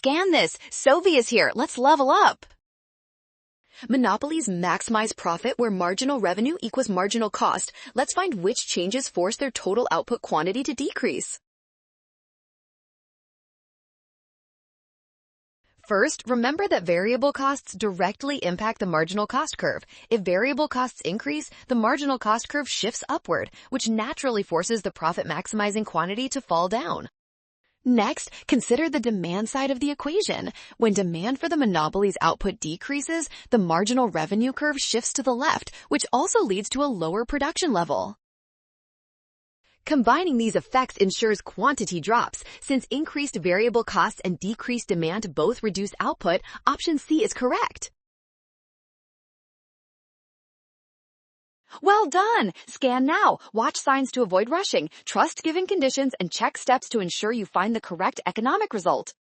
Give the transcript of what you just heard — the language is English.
scan this. Sovi is here. Let's level up. Monopolies maximize profit where marginal revenue equals marginal cost. Let's find which changes force their total output quantity to decrease. First, remember that variable costs directly impact the marginal cost curve. If variable costs increase, the marginal cost curve shifts upward, which naturally forces the profit-maximizing quantity to fall down. Next, consider the demand side of the equation. When demand for the monopoly's output decreases, the marginal revenue curve shifts to the left, which also leads to a lower production level. Combining these effects ensures quantity drops. Since increased variable costs and decreased demand both reduce output, option C is correct. Well done! Scan now. Watch signs to avoid rushing. Trust given conditions and check steps to ensure you find the correct economic result.